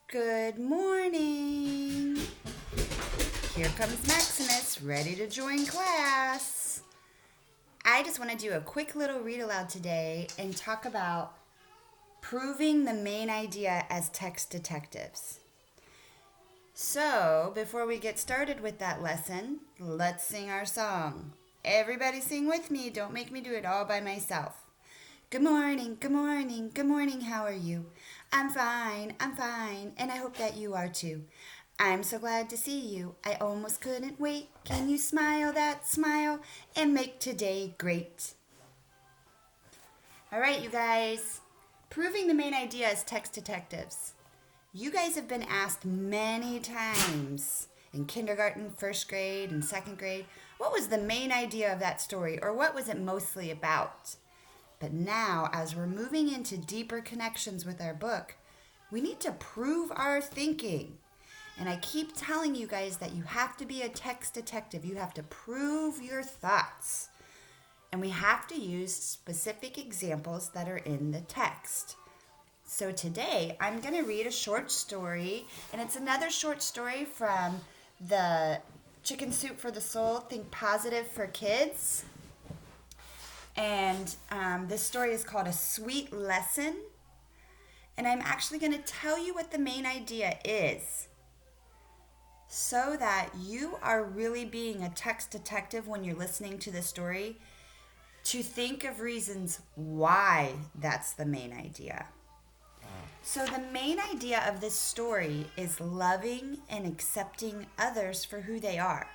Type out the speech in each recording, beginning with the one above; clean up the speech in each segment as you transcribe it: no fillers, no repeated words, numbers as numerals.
Good morning. Here comes Maximus, ready to join class. I just want to do a quick little read aloud today and talk about proving the main idea as text detectives. So, before we get started with that lesson, let's sing our song. Everybody sing with me. Don't make me do it all by myself. Good morning, good morning, good morning, how are you? I'm fine, and I hope that you are too. I'm so glad to see you. I almost couldn't wait. Can you smile that smile and make today great? All right, you guys. Proving the main idea as text detectives. You guys have been asked many times in kindergarten, first grade, and second grade, what was the main idea of that story, or what was it mostly about? But now, as we're moving into deeper connections with our book, we need to prove our thinking. And I keep telling you guys that you have to be a text detective. You have to prove your thoughts. And we have to use specific examples that are in the text. So today, I'm going to read a short story, and it's another short story from the Chicken Soup for the Soul, Think Positive for Kids. And this story is called A Sweet Lesson. And I'm actually going to tell you what the main idea is so that you are really being a text detective when you're listening to the story to think of reasons why that's the main idea. So the main idea of this story is loving and accepting others for who they are.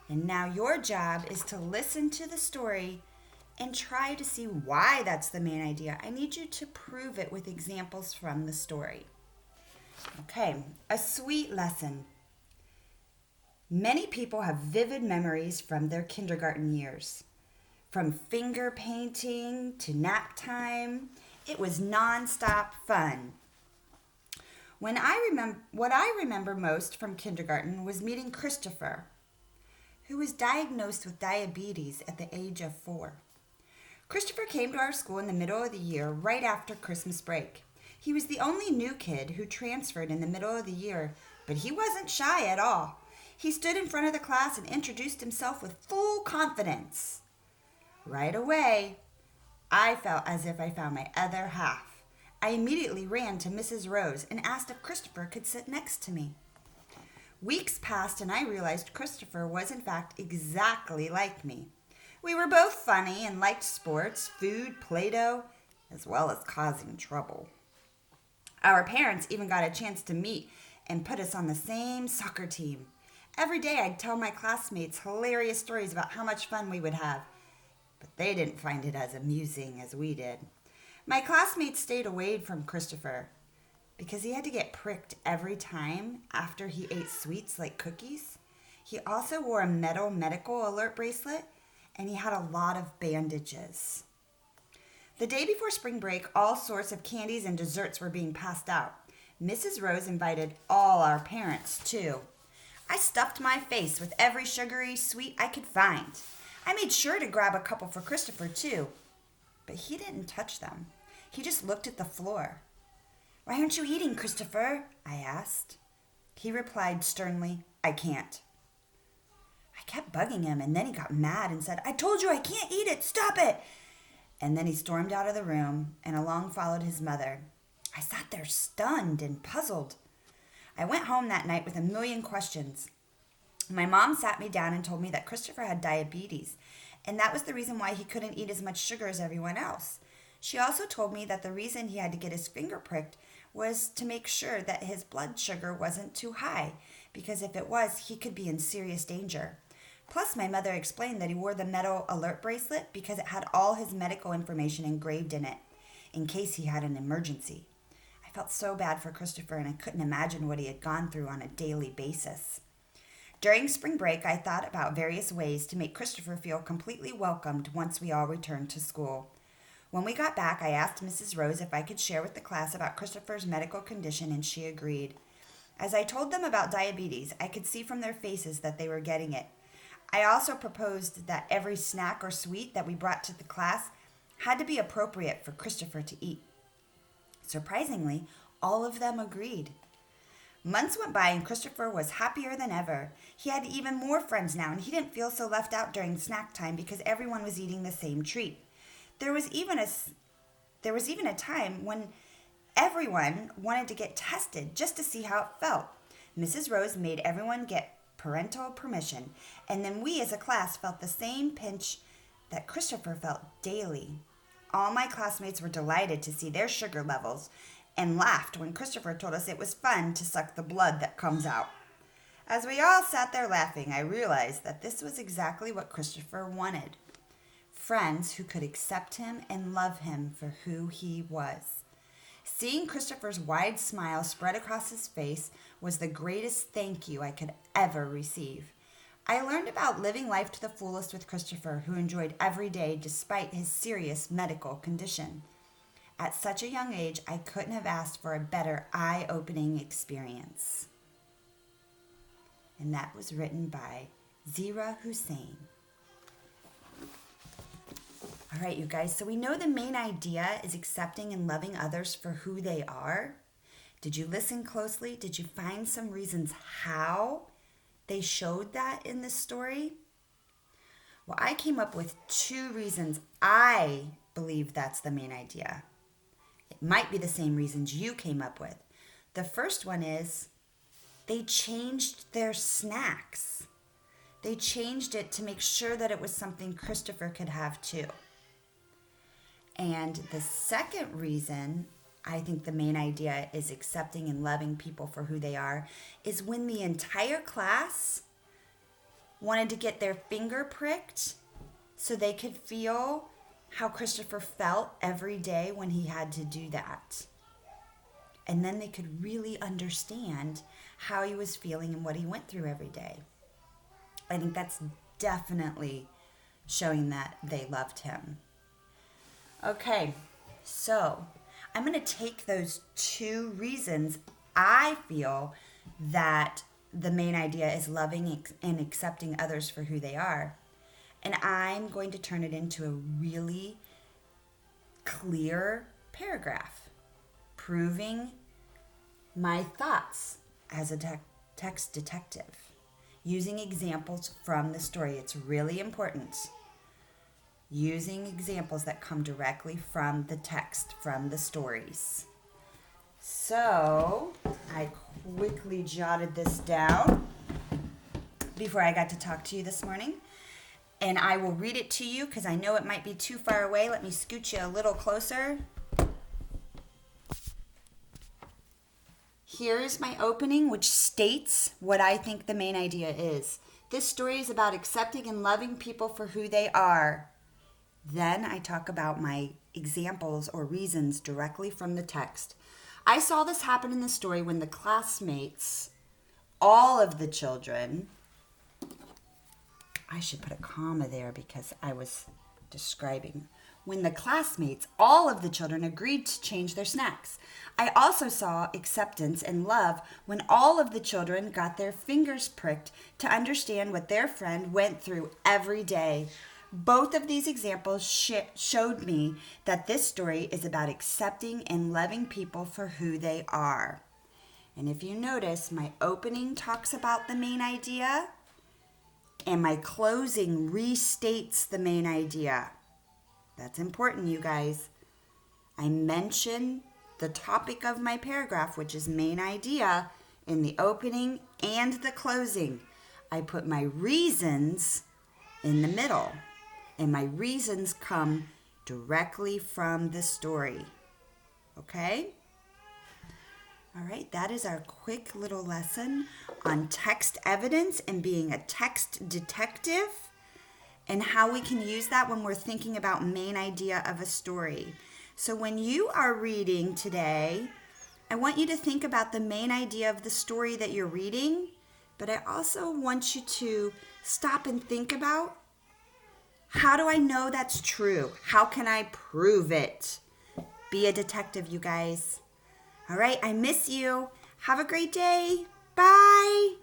And now your job is to listen to the story and try to see why that's the main idea. I need you to prove it with examples from the story. Okay, a sweet lesson. Many people have vivid memories from their kindergarten years. From finger painting to nap time, it was nonstop fun. What I remember most from kindergarten was meeting Christopher, who was diagnosed with diabetes at the age of 4. Christopher came to our school in the middle of the year, right after Christmas break. He was the only new kid who transferred in the middle of the year, but he wasn't shy at all. He stood in front of the class and introduced himself with full confidence. Right away, I felt as if I found my other half. I immediately ran to Mrs. Rose and asked if Christopher could sit next to me. Weeks passed and I realized Christopher was in fact exactly like me. We were both funny and liked sports, food, Play-Doh, as well as causing trouble. Our parents even got a chance to meet and put us on the same soccer team. Every day I'd tell my classmates hilarious stories about how much fun we would have, but they didn't find it as amusing as we did. My classmates stayed away from Christopher because he had to get pricked every time after he ate sweets like cookies. He also wore a metal medical alert bracelet, and he had a lot of bandages. The day before spring break, all sorts of candies and desserts were being passed out. Mrs. Rose invited all our parents, too. I stuffed my face with every sugary sweet I could find. I made sure to grab a couple for Christopher, too. But he didn't touch them. He just looked at the floor. "Why aren't you eating, Christopher?" I asked. He replied sternly, "I can't." I kept bugging him, and then he got mad and said, "I told you I can't eat it. Stop it." And then he stormed out of the room, and along followed his mother. I sat there stunned and puzzled. I went home that night with a million questions. My mom sat me down and told me that Christopher had diabetes, and that was the reason why he couldn't eat as much sugar as everyone else. She also told me that the reason he had to get his finger pricked was to make sure that his blood sugar wasn't too high, because if it was, he could be in serious danger. Plus, my mother explained that he wore the metal alert bracelet because it had all his medical information engraved in it, in case he had an emergency. I felt so bad for Christopher, and I couldn't imagine what he had gone through on a daily basis. During spring break, I thought about various ways to make Christopher feel completely welcomed once we all returned to school. When we got back, I asked Mrs. Rose if I could share with the class about Christopher's medical condition, and she agreed. As I told them about diabetes, I could see from their faces that they were getting it. I also proposed that every snack or sweet that we brought to the class had to be appropriate for Christopher to eat. Surprisingly, All of them agreed. Months went by and Christopher was happier than ever. He had even more friends now, and he didn't feel so left out during snack time because everyone was eating the same treat. There was even a time when everyone wanted to get tested just to see how it felt. Mrs. Rose made everyone get parental permission, and then we as a class felt the same pinch that Christopher felt daily. All my classmates were delighted to see their sugar levels and laughed when Christopher told us it was fun to suck the blood that comes out. As we all sat there laughing, I realized that this was exactly what Christopher wanted. Friends who could accept him and love him for who he was. Seeing Christopher's wide smile spread across his face was the greatest thank you I could ever receive. I learned about living life to the fullest with Christopher, who enjoyed every day despite his serious medical condition. At such a young age, I couldn't have asked for a better eye-opening experience. And that was written by Zira Hussein. All right, you guys, so we know the main idea is accepting and loving others for who they are. Did you listen closely? Did you find some reasons how they showed that in this story? Well, I came up with 2 reasons I believe that's the main idea. It might be the same reasons you came up with. The first one is they changed their snacks. They changed it to make sure that it was something Christopher could have too. And the second reason I think the main idea is accepting and loving people for who they are is when the entire class wanted to get their finger pricked so they could feel how Christopher felt every day when he had to do that. And then they could really understand how he was feeling and what he went through every day. I think that's definitely showing that they loved him. Okay, so I'm going to take those 2 reasons I feel that the main idea is loving and accepting others for who they are, and I'm going to turn it into a really clear paragraph, proving my thoughts as a text detective, using examples from the story. It's really important. Using examples that come directly from the text, from the stories. So, I quickly jotted this down before I got to talk to you this morning. And I will read it to you because I know it might be too far away. Let me scoot you a little closer. Here is my opening, which states what I think the main idea is. This story is about accepting and loving people for who they are. Then I talk about my examples or reasons directly from the text. I saw this happen in the story when the classmates, all of the children, I should put a comma there because I was describing. When the classmates, all of the children, agreed to change their snacks. I also saw acceptance and love when all of the children got their fingers pricked to understand what their friend went through every day. Both of these examples showed me that this story is about accepting and loving people for who they are. And if you notice, my opening talks about the main idea, and my closing restates the main idea. That's important, you guys. I mention the topic of my paragraph, which is main idea, in the opening and the closing. I put my reasons in the middle. And my reasons come directly from the story. Okay? All right, that is our quick little lesson on text evidence and being a text detective and how we can use that when we're thinking about main idea of a story. So when you are reading today, I want you to think about the main idea of the story that you're reading, but I also want you to stop and think about, how do I know that's true? How can I prove it? Be a detective, you guys. All right, I miss you. Have a great day. Bye.